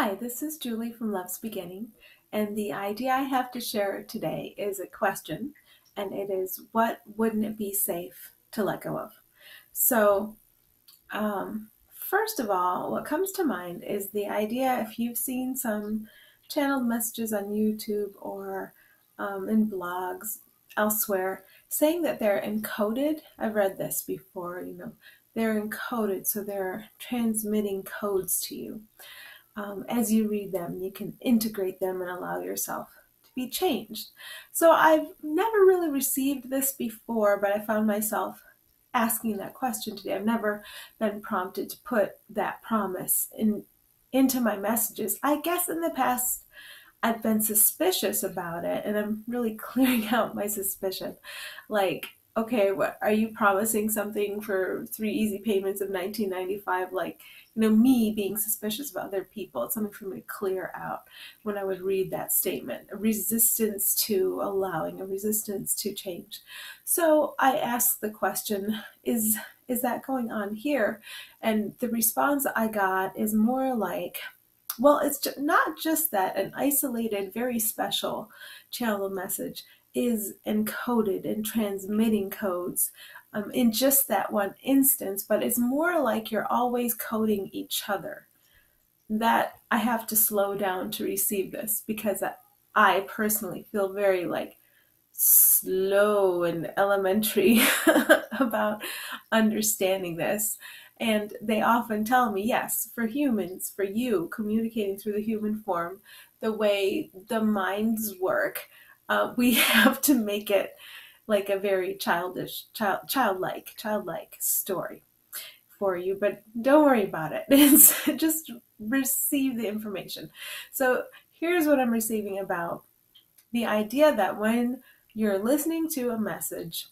Hi, this is Julie from Love's Beginning, and the idea I have to share today is a question, and it is, what wouldn't it be safe to let go of? So, um, first of all, what comes to mind is the idea, if you've seen some channeled messages on YouTube or in blogs elsewhere, saying that they're encoded. I've read this before, they're encoded, so they're transmitting codes to you. As you read them, you can integrate them and allow yourself to be changed. So I've never really received this before, but I found myself asking that question today. I've never been prompted to put that promise into my messages. I guess in the past I've been suspicious about it, and I'm really clearing out my suspicion. Like, okay, what are you promising something for 3 easy payments of 1995? Like, me being suspicious of other people. It's something for me to clear out when I would read that statement. A resistance to allowing, a resistance to change. So I asked the question, is that going on here? And the response I got is more like, well, it's not just that an isolated, very special channel message is encoded and transmitting codes in just that one instance, but it's more like you're always coding each other. That I have to slow down to receive this, because I personally feel very slow and elementary about understanding this. And they often tell me, yes, for humans, for you, communicating through the human form, the way the minds work, we have to make it like a very childlike story for you. But don't worry about it. It's just receive the information. So here's what I'm receiving about the idea that when you're listening to a message,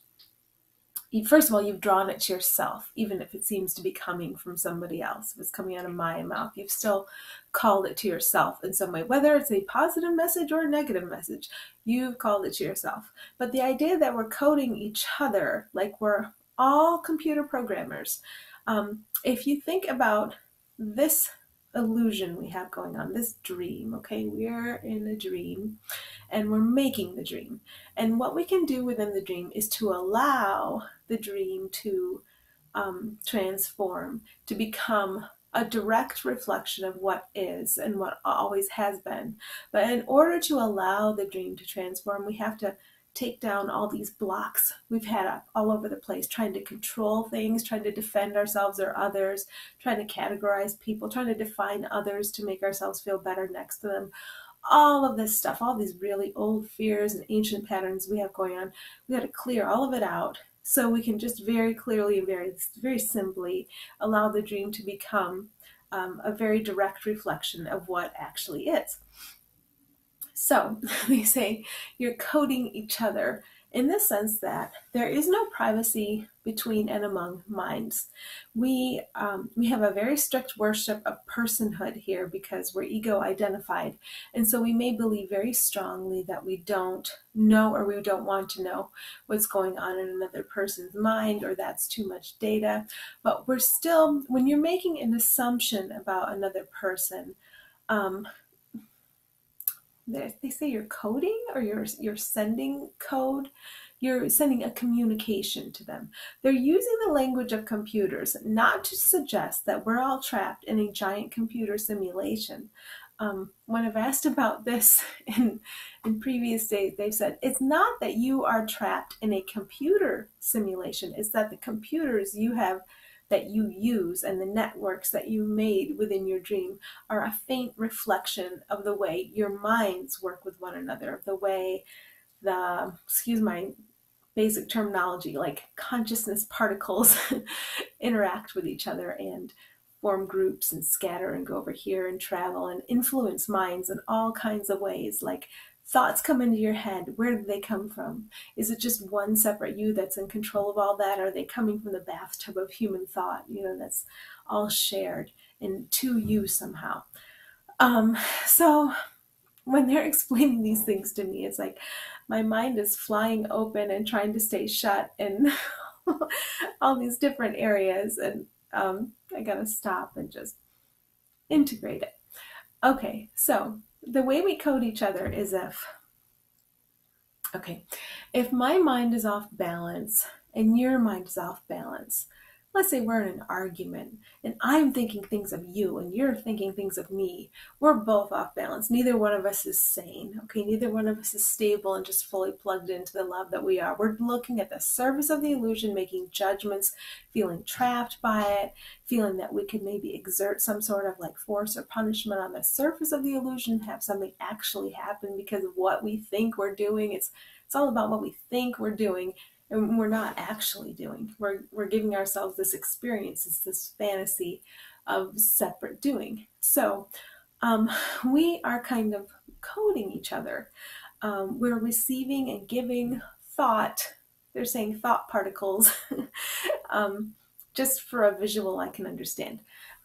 first of all, you've drawn it to yourself, even if it seems to be coming from somebody else. If it's coming out of my mouth, you've still called it to yourself in some way, whether it's a positive message or a negative message, you've called it to yourself. But the idea that we're coding each other, like we're all computer programmers, if you think about this illusion we have going on, this dream, okay, we're in a dream and we're making the dream. And what we can do within the dream is to allow the dream to transform, to become a direct reflection of what is and what always has been. But in order to allow the dream to transform, we have to take down all these blocks we've had up all over the place, trying to control things, trying to defend ourselves or others, trying to categorize people, trying to define others to make ourselves feel better next to them. All of this stuff, all these really old fears and ancient patterns we have going on, we got to clear all of it out so we can just very clearly and very simply allow the dream to become a very direct reflection of what actually is. So they say you're coding each other in the sense that there is no privacy between and among minds. We have a very strict worship of personhood here because we're ego identified. And so we may believe very strongly that we don't know, or we don't want to know what's going on in another person's mind, or that's too much data. But we're still, when you're making an assumption about another person, they say you're coding, or you're sending code. You're sending a communication to them. They're using the language of computers, not to suggest that we're all trapped in a giant computer simulation. When I've asked about this in previous days, they've said it's not that you are trapped in a computer simulation. It's that the computers you have, that you use, and the networks that you made within your dream are a faint reflection of the way your minds work with one another, of the way excuse my basic terminology, like consciousness particles interact with each other and form groups and scatter and go over here and travel and influence minds in all kinds of ways. Like, thoughts come into your head. Where do they come from? Is it just one separate you that's in control of all that? Or are they coming from the bathtub of human thought, that's all shared and to you somehow? So when they're explaining these things to me, it's like my mind is flying open and trying to stay shut in all these different areas, and I gotta stop and just integrate it. Okay, so the way we code each other is if my mind is off balance and your mind is off balance, let's say we're in an argument and I'm thinking things of you and you're thinking things of me, we're both off balance. Neither one of us is sane, okay? Neither one of us is stable and just fully plugged into the love that we are. We're looking at the surface of the illusion, making judgments, feeling trapped by it, feeling that we could maybe exert some sort of like force or punishment on the surface of the illusion, have something actually happen because of what we think we're doing. It's all about what we think we're doing and we're not actually doing. We're giving ourselves this experience, it's this fantasy of separate doing. So we are kind of coding each other. We're receiving and giving thought. They're saying thought particles, just for a visual I can understand.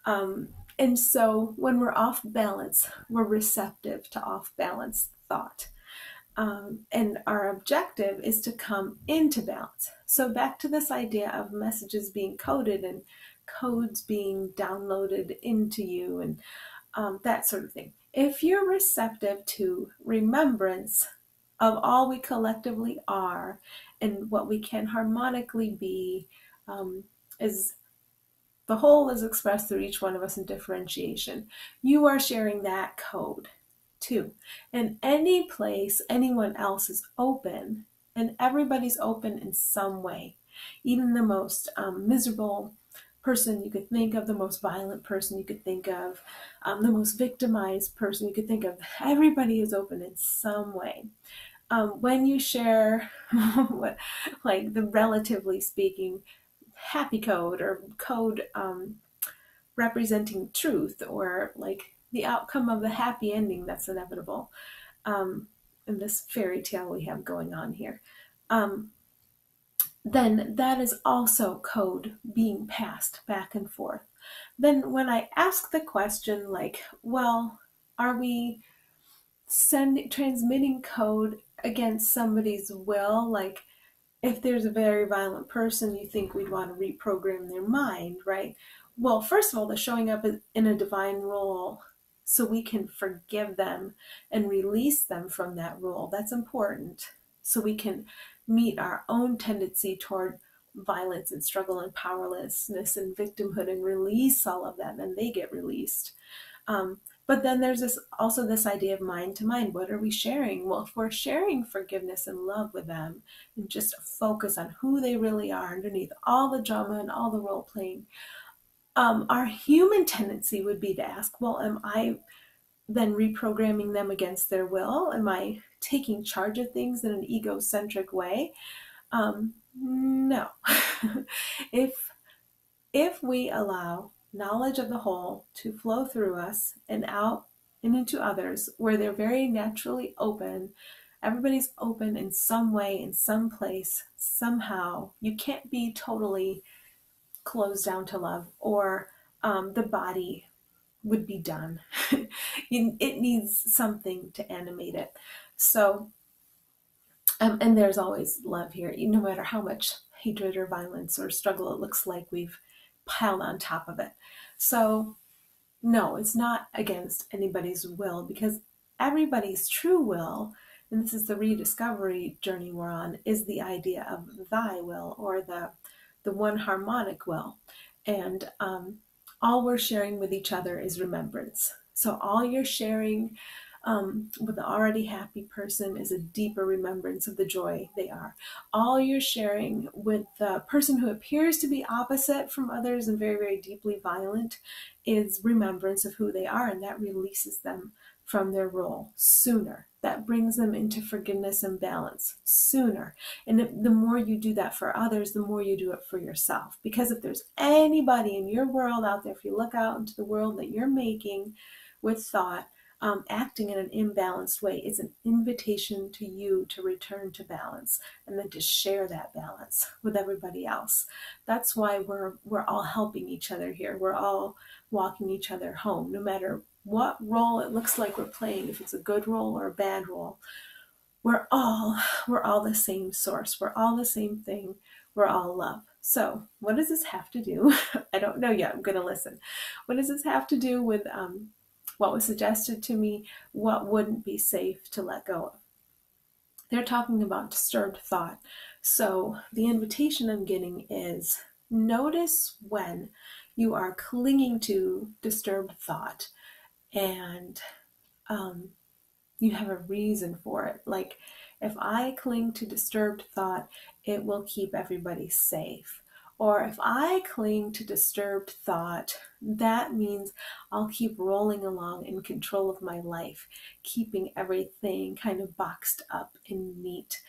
And so when we're off balance, we're receptive to off balance thought. And our objective is to come into balance. So back to this idea of messages being coded and codes being downloaded into you and that sort of thing. If you're receptive to remembrance of all we collectively are and what we can harmonically be, is the whole is expressed through each one of us in differentiation. You are sharing that code too. And any place anyone else is open, and everybody's open in some way, even the most miserable person you could think of, the most violent person you could think of, the most victimized person you could think of, everybody is open in some way. When you share what, like the relatively speaking happy code or code representing truth or like the outcome of the happy ending that's inevitable in this fairy tale we have going on here, then that is also code being passed back and forth. Then when I ask the question like, well, are we transmitting code against somebody's will? Like if there's a very violent person, you think we'd want to reprogram their mind, right? Well, first of all, they're showing up in a divine role so we can forgive them and release them from that role. That's important. So we can meet our own tendency toward violence and struggle and powerlessness and victimhood and release all of that, and they get released. But then there's also this idea of mind to mind. What are we sharing? Well, if we're sharing forgiveness and love with them and just focus on who they really are underneath all the drama and all the role playing, our human tendency would be to ask, well, am I then reprogramming them against their will? Am I taking charge of things in an egocentric way? No. If we allow knowledge of the whole to flow through us and out and into others where they're very naturally open, everybody's open in some way, in some place, somehow. You can't be totally closed down to love, or the body would be done. It needs something to animate it. So, and there's always love here, no matter how much hatred or violence or struggle it looks like we've piled on top of it. So, no, it's not against anybody's will, because everybody's true will, and this is the rediscovery journey we're on, is the idea of thy will, or the one harmonic will. And all we're sharing with each other is remembrance. So all you're sharing with the already happy person is a deeper remembrance of the joy they are. All you're sharing with the person who appears to be opposite from others and very, very deeply violent is remembrance of who they are, and that releases them from their role sooner. That brings them into forgiveness and balance sooner. And the more you do that for others, the more you do it for yourself. Because if there's anybody in your world out there, if you look out into the world that you're making with thought, acting in an imbalanced way, it's an invitation to you to return to balance and then to share that balance with everybody else. That's why we're all helping each other here. We're all walking each other home, no matter what role it looks like we're playing, if it's a good role or a bad role. We're all the same source. We're all the same thing. We're all love. So what does this have to do? I don't know yet. I'm going to listen. What does this have to do with what was suggested to me, what wouldn't be safe to let go of. They're talking about disturbed thought. So the invitation I'm getting is notice when you are clinging to disturbed thought and you have a reason for it. Like if I cling to disturbed thought, it will keep everybody safe. Or if I cling to disturbed thought, that means I'll keep rolling along in control of my life, keeping everything kind of boxed up and neat.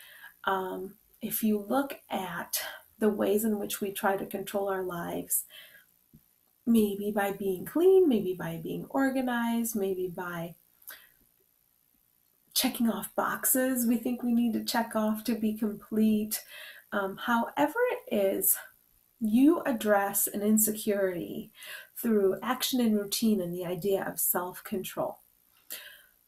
If you look at the ways in which we try to control our lives, maybe by being clean, maybe by being organized, maybe by checking off boxes we think we need to check off to be complete. However it is, you address an insecurity through action and routine and the idea of self-control.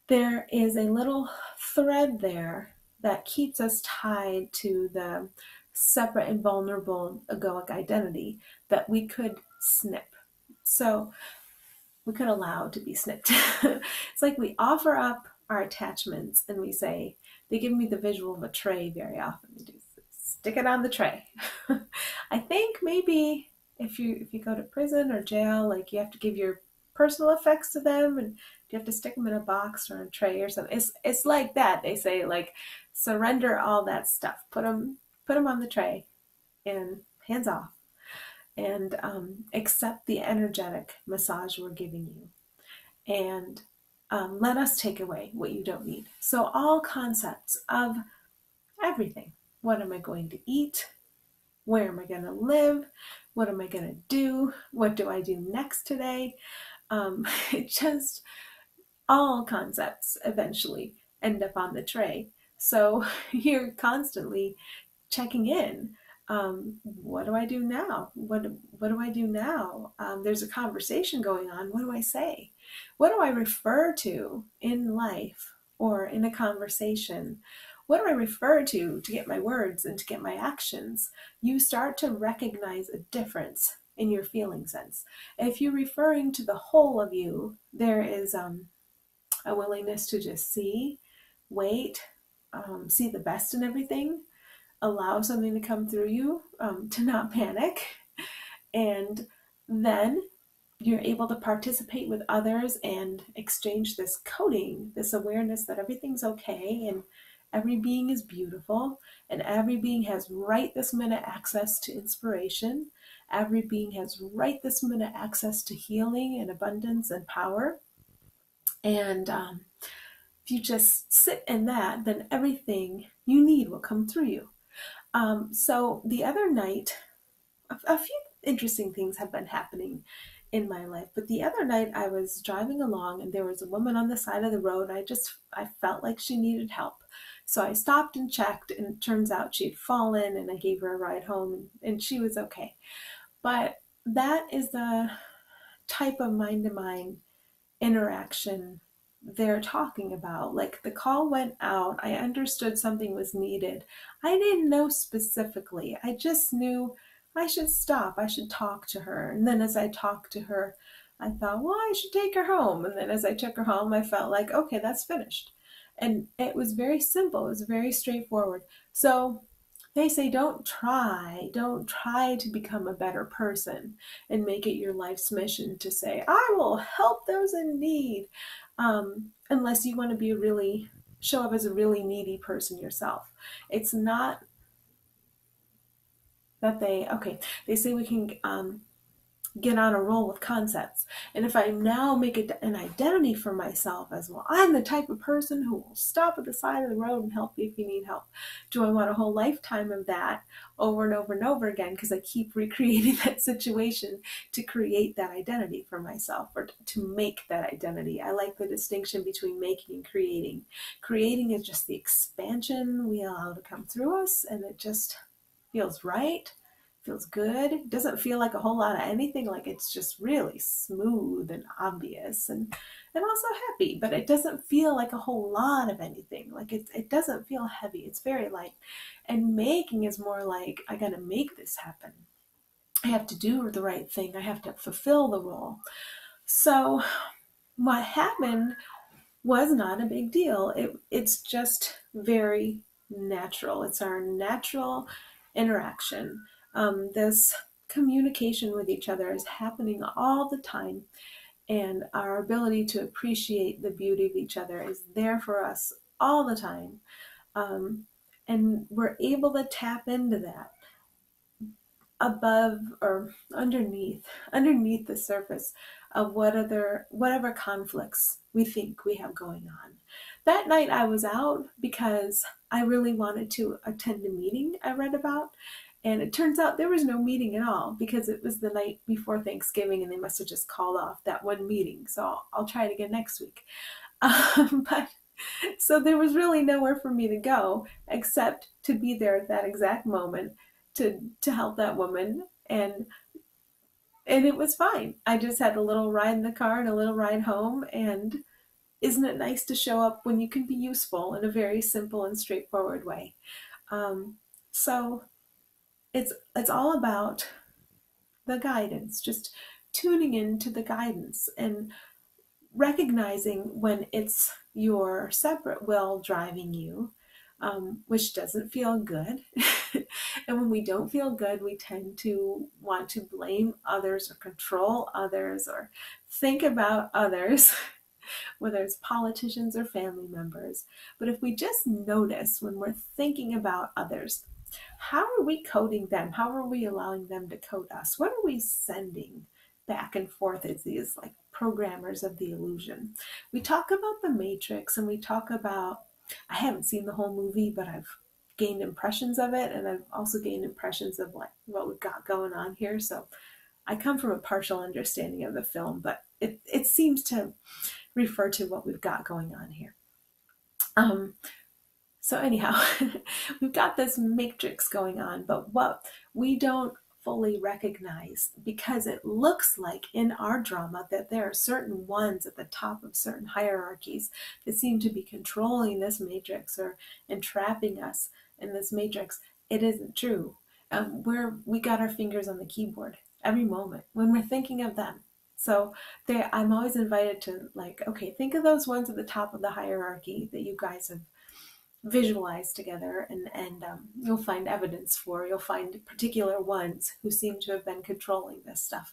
There is a little thread there that keeps us tied to the separate and vulnerable egoic identity that we could snip. So we could allow to be snipped. It's like we offer up our attachments and we say, they give me the visual of a tray very often. They do stick it on the tray. I think maybe if you go to prison or jail, like you have to give your personal effects to them and you have to stick them in a box or a tray or something. It's like that. They say like surrender all that stuff. Put them on the tray and hands off. And accept the energetic massage we're giving you. And let us take away what you don't need. So all concepts of everything. What am I going to eat? Where am I going to live? What am I going to do? What do I do next today? Just all concepts eventually end up on the tray. So you're constantly checking in. What do I do now? What do I do now? There's a conversation going on. What do I say? What do I refer to in life or in a conversation? What do I refer to get my words and to get my actions? You start to recognize a difference in your feeling sense. If you're referring to the whole of you, there is a willingness to just see, wait, see the best in everything, allow something to come through you, to not panic, and then you're able to participate with others and exchange this coding, this awareness that everything's okay and every being is beautiful and every being has right this minute access to inspiration. Every being has right this minute access to healing and abundance and power. And if you just sit in that, then everything you need will come through you. So the other night, a few interesting things have been happening in my life, but the other night I was driving along and there was a woman on the side of the road. I felt like she needed help. So I stopped and checked, and it turns out she'd fallen, and I gave her a ride home, and she was okay. But that is the type of mind-to-mind interaction they're talking about. Like the call went out, I understood something was needed. I didn't know specifically. I just knew I should stop. I should talk to her. And then as I talked to her, I thought, well, I should take her home. And then as I took her home, I felt like, okay, that's finished. And it was very simple. It was very straightforward. So they say don't try to become a better person and make it your life's mission to say, I will help those in need. Unless you want to be show up as a really needy person yourself. It's not that they say we can get on a roll with concepts. And if I now make it an identity for myself as well, I'm the type of person who will stop at the side of the road and help you if you need help. Do I want a whole lifetime of that over and over and over again because I keep recreating that situation to create that identity for myself or to make that identity? I like the distinction between making and creating. Creating is just the expansion we allow to come through us, and it just feels right. Feels good. It doesn't feel like a whole lot of anything. Like it's just really smooth and obvious and also happy, but it doesn't feel like a whole lot of anything. Like it doesn't feel heavy. It's very light. And making is more like, I gotta make this happen. I have to do the right thing. I have to fulfill the role. So what happened was not a big deal. It's just very natural. It's our natural interaction. This communication with each other is happening all the time, and our ability to appreciate the beauty of each other is there for us all the time. Um, and we're able to tap into that above or underneath the surface of whatever conflicts we think we have going on. That night I was out because I really wanted to attend a meeting I read about, and it turns out there was no meeting at all because it was the night before Thanksgiving and they must have just called off that one meeting. So I'll try it again next week. But so there was really nowhere for me to go except to be there at that exact moment to help that woman, and it was fine. I just had a little ride in the car and a little ride home, and isn't it nice to show up when you can be useful in a very simple and straightforward way? Um, so it's all about the guidance, just tuning into the guidance and recognizing when it's your separate will driving you, which doesn't feel good. And when we don't feel good, we tend to want to blame others or control others or think about others, whether it's politicians or family members. But if we just notice when we're thinking about others, how are we coding them? How are we allowing them to code us? What are we sending back and forth as these like programmers of the illusion? We talk about the Matrix, and we talk about, I haven't seen the whole movie, but I've gained impressions of it, and I've also gained impressions of like what we've got going on here. So I come from a partial understanding of the film, but it seems to refer to what we've got going on here. Um, so anyhow, we've got this matrix going on, but what we don't fully recognize, because it looks like in our drama that there are certain ones at the top of certain hierarchies that seem to be controlling this matrix or entrapping us in this matrix. It isn't true. We got our fingers on the keyboard every moment when we're thinking of them. So I'm always invited to like, okay, think of those ones at the top of the hierarchy that you guys have visualize together, and you'll find evidence for, you'll find particular ones who seem to have been controlling this stuff.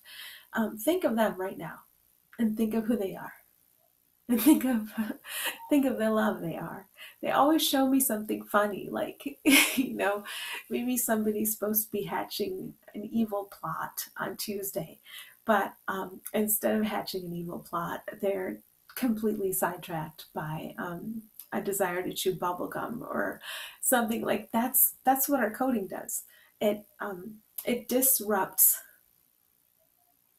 Think of them right now and think of who they are, and think of the love they are. They always show me something funny, like maybe somebody's supposed to be hatching an evil plot on Tuesday, but instead of hatching an evil plot, they're completely sidetracked by a desire to chew bubblegum or something. Like that's what our coding does. It disrupts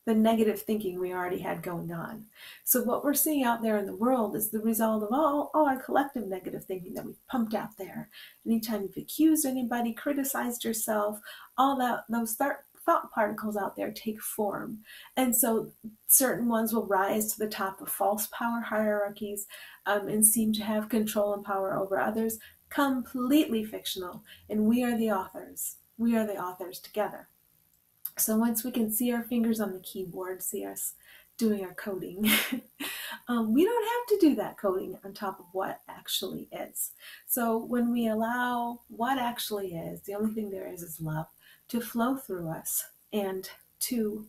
the negative thinking we already had going on. So what we're seeing out there in the world is the result of all our collective negative thinking that we've pumped out there. Anytime you've accused anybody, criticized yourself, all those thought particles out there take form. And so certain ones will rise to the top of false power hierarchies, and seem to have control and power over others. Completely fictional. And we are the authors. We are the authors together. So once we can see our fingers on the keyboard, see us doing our coding, we don't have to do that coding on top of what actually is. So when we allow what actually is, the only thing there is love, to flow through us and to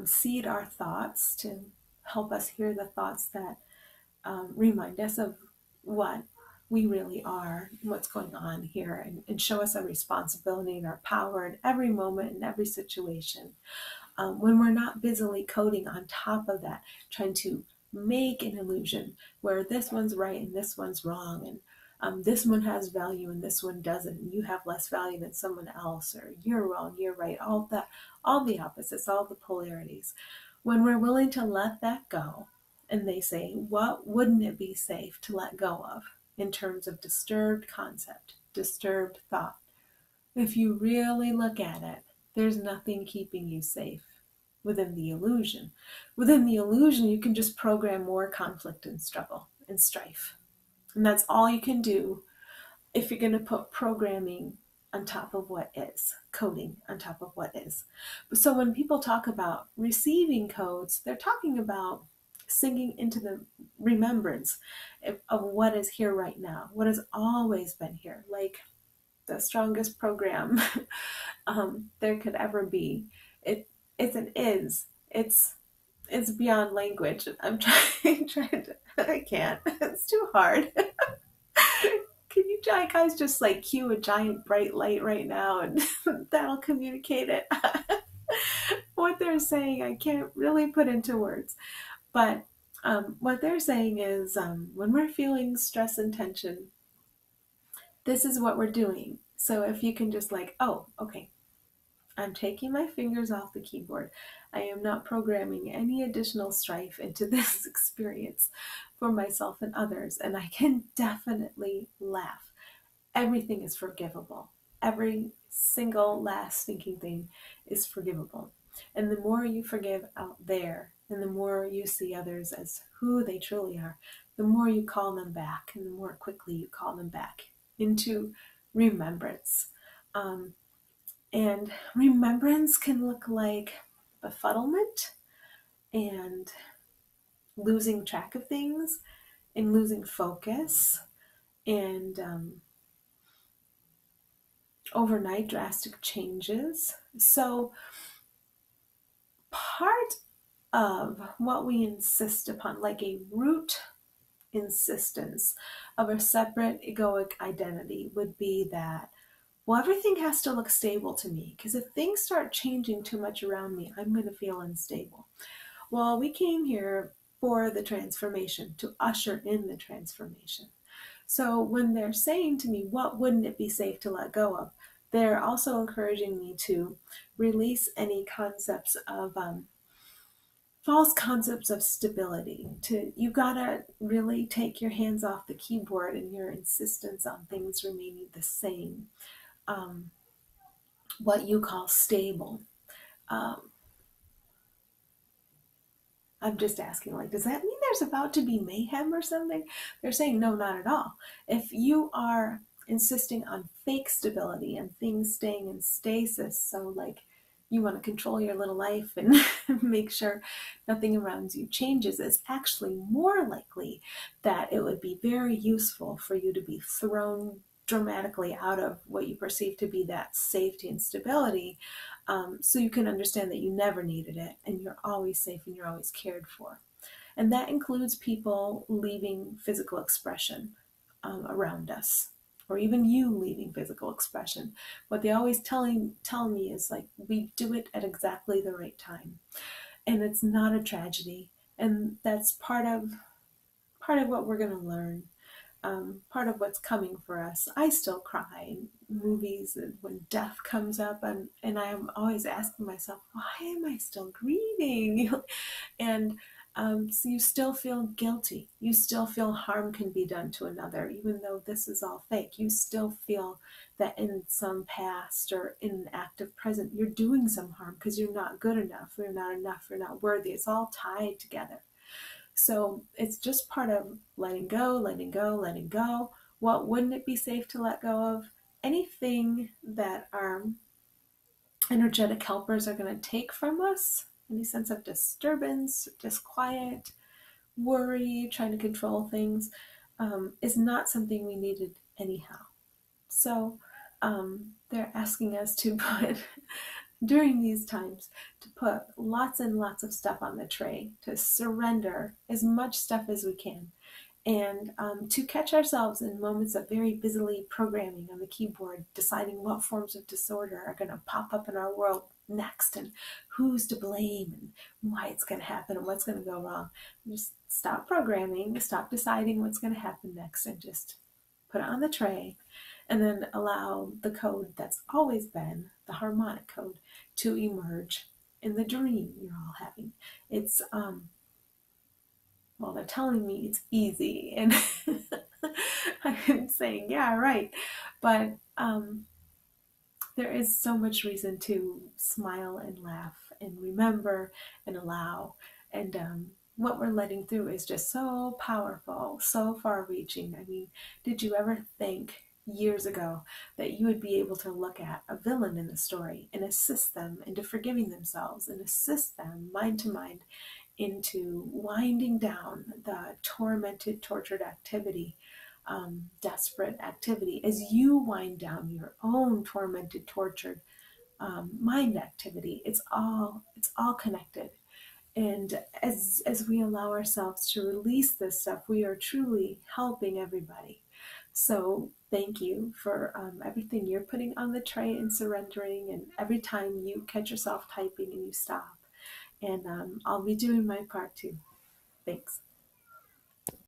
seed our thoughts, to help us hear the thoughts that remind us of what we really are, what's going on here, and show us our responsibility and our power in every moment, in every situation. When we're not busily coding on top of that, trying to make an illusion where this one's right and this one's wrong, and this one has value and this one doesn't, and you have less value than someone else, or you're wrong, you're right, all the opposites, all the polarities. When we're willing to let that go, and they say, what wouldn't it be safe to let go of in terms of disturbed concept, disturbed thought? If you really look at it, there's nothing keeping you safe within the illusion. Within the illusion, you can just program more conflict and struggle and strife. And that's all you can do if you're going to put programming on top of what is, coding on top of what is. So when people talk about receiving codes, they're talking about sinking into the remembrance of what is here right now, what has always been here, like the strongest program there could ever be. It it's an is. It's beyond language. I'm trying to. I can't. It's too hard. Can you guys just like cue a giant bright light right now and that'll communicate it? What they're saying, I can't really put into words. But what they're saying is when we're feeling stress and tension, this is what we're doing. So if you can just like, oh, okay, I'm taking my fingers off the keyboard. I am not programming any additional strife into this experience for myself and others. And I can definitely laugh. Everything is forgivable. Every single last thinking thing is forgivable. And the more you forgive out there, and the more you see others as who they truly are, the more you call them back, and the more quickly you call them back into remembrance. And remembrance can look like befuddlement and losing track of things and losing focus and overnight drastic changes. So part of what we insist upon, like a root insistence of a separate egoic identity, would be that, well, everything has to look stable to me, because if things start changing too much around me, I'm going to feel unstable. Well, we came here for the transformation, to usher in the transformation. So when they're saying to me, what wouldn't it be safe to let go of? They're also encouraging me to release any concepts of false concepts of stability. You gotta really take your hands off the keyboard and your insistence on things remaining the same. What you call stable. Um, I'm just asking, like, does that mean there's about to be mayhem or something? They're saying, no, not at all. If you are insisting on fake stability and things staying in stasis, so like you want to control your little life and make sure nothing around you changes, it's actually more likely that it would be very useful for you to be thrown dramatically out of what you perceive to be that safety and stability, so you can understand that you never needed it and you're always safe and you're always cared for. And that includes people leaving physical expression around us, or even you leaving physical expression. What they always tell me is like, we do it at exactly the right time, and it's not a tragedy. And that's part of what we're going to learn. Part of what's coming for us. I still cry in movies when death comes up, and I'm always asking myself, why am I still grieving? And so you still feel guilty. You still feel harm can be done to another, even though this is all fake. You still feel that in some past or in an active present, you're doing some harm because you're not good enough, you're not worthy. It's all tied together. So it's just part of letting go, letting go, letting go. What wouldn't it be safe to let go of? Anything that our energetic helpers are going to take from us, any sense of disturbance, disquiet, worry, trying to control things, is not something we needed anyhow. So they're asking us to put, during these times, to put lots and lots of stuff on the tray, to surrender as much stuff as we can, and to catch ourselves in moments of very busily programming on the keyboard, deciding what forms of disorder are going to pop up in our world next, and who's to blame, and why it's going to happen, and what's going to go wrong. Just stop programming, stop deciding what's going to happen next, and just put it on the tray, and then allow the code that's always been, the harmonic code, to emerge in the dream you're all having. It's well, they're telling me it's easy, and I'm saying, yeah, right. But there is so much reason to smile and laugh and remember and allow. And what we're letting through is just so powerful, so far reaching. I mean, did you ever think years ago that you would be able to look at a villain in the story and assist them into forgiving themselves and assist them mind to mind into winding down the tormented, tortured activity, desperate activity, as you wind down your own tormented, tortured mind activity. It's all connected. And as we allow ourselves to release this stuff, we are truly helping everybody. So thank you for everything you're putting on the tray and surrendering, and every time you catch yourself typing and you stop. And I'll be doing my part too. Thanks.